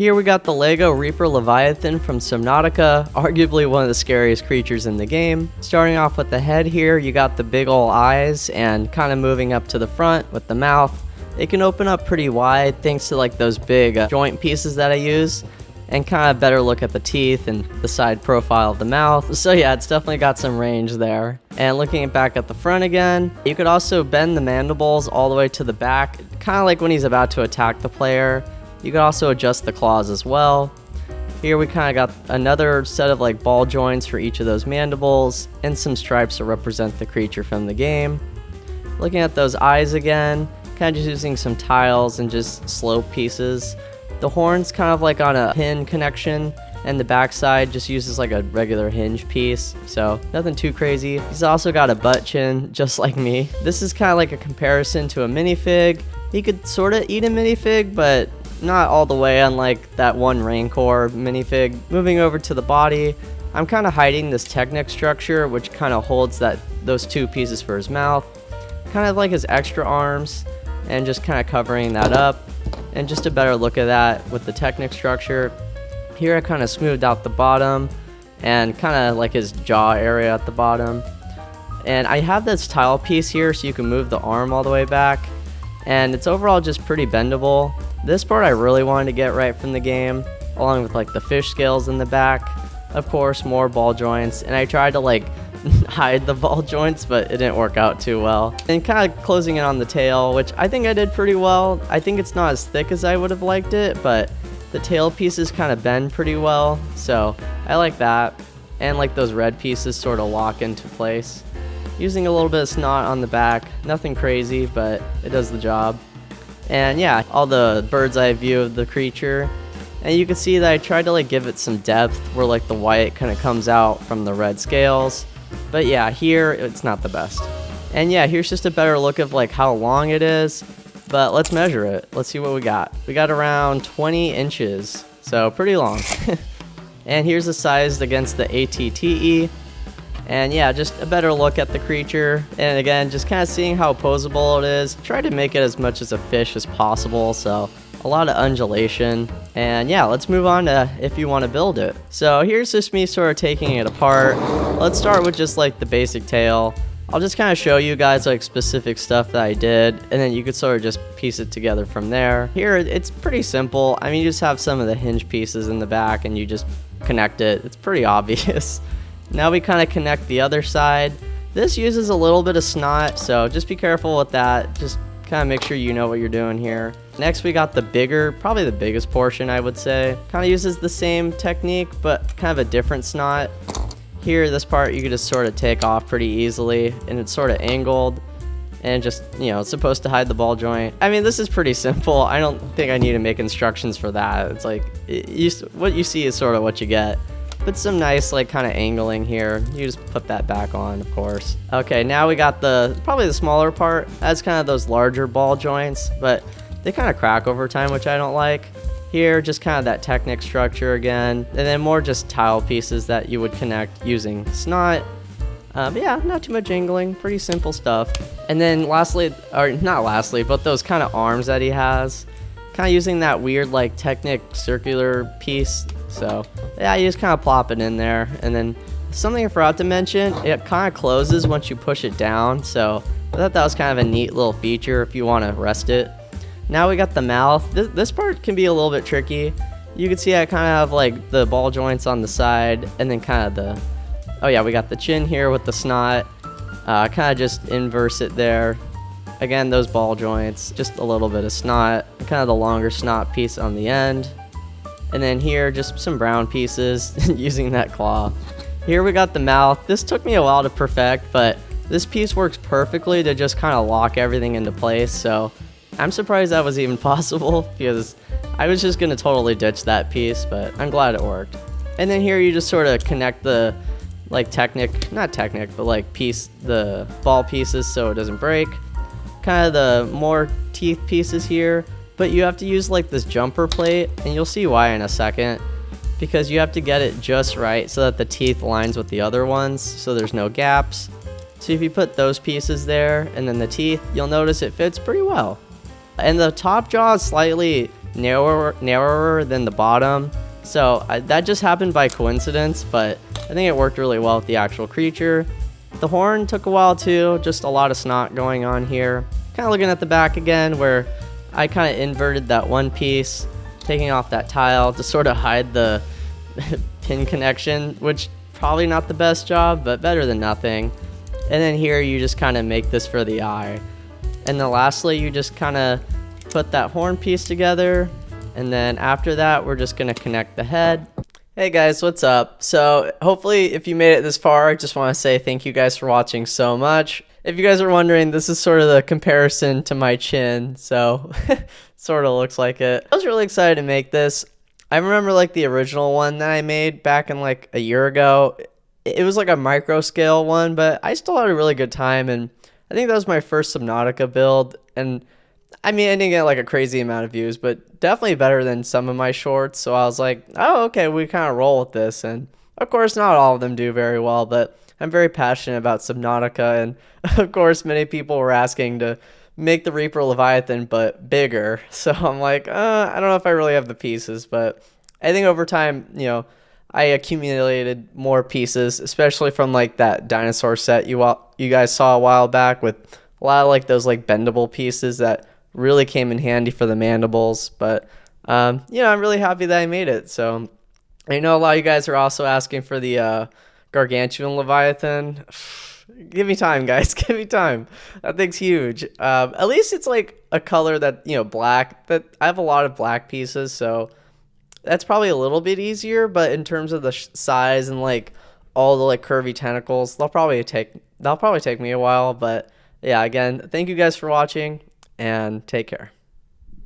Here we got the Lego Reaper Leviathan from Subnautica, arguably one of the scariest creatures in the game. Starting off with the head here, you got the big ol' eyes, and kind of moving up to the front with the mouth. It can open up pretty wide thanks to like those big joint pieces that I use, and kind of better look at the teeth and the side profile of the mouth. So yeah, it's definitely got some range there. And looking back at the front again, you could also bend the mandibles all the way to the back, kind of like when he's about to attack the player. You can also adjust the claws as well. Here we kind of got another set of like ball joints for each of those mandibles, and some stripes to represent the creature from the game. Looking at those eyes again, kind of just using some tiles and just slope pieces. The horn's kind of like on a pin connection, and the backside just uses like a regular hinge piece, so nothing too crazy. He's also got a butt chin, just like me. This is kind of like a comparison to a minifig. He could sort of eat a minifig, but not all the way, unlike that one Rancor minifig. Moving over to the body, I'm kind of hiding this Technic structure, which kind of holds those two pieces for his mouth, kind of like his extra arms, and just kind of covering that up. And just a better look at that with the Technic structure. Here I kind of smoothed out the bottom and kind of like his jaw area at the bottom. And I have this tile piece here so you can move the arm all the way back, and it's overall just pretty bendable. This part I really wanted to get right from the game, along with like the fish scales in the back. Of course, more ball joints, and I tried to like hide the ball joints, but it didn't work out too well. And kind of closing in on the tail, which I think I did pretty well. I think it's not as thick as I would have liked it, but the tail pieces kind of bend pretty well, so I like that. And like those red pieces sort of lock into place. Using a little bit of snot on the back, nothing crazy, but it does the job. And yeah, all the bird's eye view of the creature. And you can see that I tried to like give it some depth where like the white kind of comes out from the red scales. But yeah, here it's not the best. And yeah, here's just a better look of like how long it is. But let's measure it. Let's see what we got. We got around 20 inches, so pretty long. And here's the size against the ATTE. And yeah, just a better look at the creature. And again, just kind of seeing how posable it is. Try to make it as much as a fish as possible, so a lot of undulation. And yeah, let's move on to if you want to build it. So here's just me sort of taking it apart. Let's start with just like the basic tail. I'll just kind of show you guys like specific stuff that I did, and then you could sort of just piece it together from there. Here, it's pretty simple. I mean, you just have some of the hinge pieces in the back and you just connect it. It's pretty obvious. Now we kind of connect the other side. This uses a little bit of snot, so just be careful with that. Just kind of make sure you know what you're doing here. Next we got the bigger, probably the biggest portion I would say. Kind of uses the same technique, but kind of a different snot. Here, this part you can just sort of take off pretty easily, and it's sort of angled, and just, you know, it's supposed to hide the ball joint. I mean, this is pretty simple. I don't think I need to make instructions for that. It's like, what you see is sort of what you get. But some nice like kind of angling here. You just put that back on, of course. Okay, now we got probably the smaller part. That's kind of those larger ball joints, but they kind of crack over time, which I don't like. Here, just kind of that Technic structure again, and then more just tile pieces that you would connect using snot. But yeah, not too much angling, pretty simple stuff. And then lastly, or not lastly, but those kind of arms that he has, kind of using that weird like Technic circular piece. So yeah, you just kind of plop it in there. And then something I forgot to mention, it kind of closes once you push it down, so I thought that was kind of a neat little feature if you want to rest it. Now we got the mouth. This part can be a little bit tricky. You can see I kind of have like the ball joints on the side, and then kind of oh yeah, we got the chin here with the snot. Kind of just inverse it there. Again, those ball joints, just a little bit of snot, kind of the longer snot piece on the end. And then here, just some brown pieces using that claw. Here we got the mouth. This took me a while to perfect, but this piece works perfectly to just kind of lock everything into place. So I'm surprised that was even possible, because I was just going to totally ditch that piece, but I'm glad it worked. And then here you just sort of connect the like not Technic, but like the ball pieces so it doesn't break. Kind of the more teeth pieces here. But you have to use like this jumper plate, and you'll see why in a second, because you have to get it just right so that the teeth lines with the other ones, so there's no gaps. So if you put those pieces there and then the teeth, you'll notice it fits pretty well. And the top jaw is slightly narrower than the bottom. So that just happened by coincidence, but I think it worked really well with the actual creature. The horn took a while too, just a lot of snot going on here. Kind of looking at the back again, where I kind of inverted that one piece, taking off that tile to sort of hide the pin connection, which probably not the best job, but better than nothing. And then here you just kind of make this for the eye. And then lastly, you just kind of put that horn piece together. And then after that, we're just going to connect the head. Hey guys, what's up? So hopefully if you made it this far, I just want to say thank you guys for watching so much. If you guys are wondering, this is sort of the comparison to my chin, so sort of looks like it. I was really excited to make this. I remember like the original one that I made back in like a year ago. It was like a micro scale one, but I still had a really good time, and I think that was my first Subnautica build. And I mean, I didn't get like a crazy amount of views, but definitely better than some of my shorts. So I was like, oh, okay, we kind of roll with this. And of course, not all of them do very well, but I'm very passionate about Subnautica. And of course, many people were asking to make the Reaper Leviathan, but bigger. So I'm like, I don't know if I really have the pieces, but I think over time, you know, I accumulated more pieces, especially from like that dinosaur set you guys saw a while back, with a lot of like those like bendable pieces that really came in handy for the mandibles. But you know, I'm really happy that I made it. So I know a lot of you guys are also asking for the gargantuan Leviathan. Give me time, guys. Give me time. That thing's huge. At least it's like a color that, you know, black. That I have a lot of black pieces, so that's probably a little bit easier. But in terms of the size and like all the like curvy tentacles, they'll probably take me a while. But yeah, again, thank you guys for watching, and take care.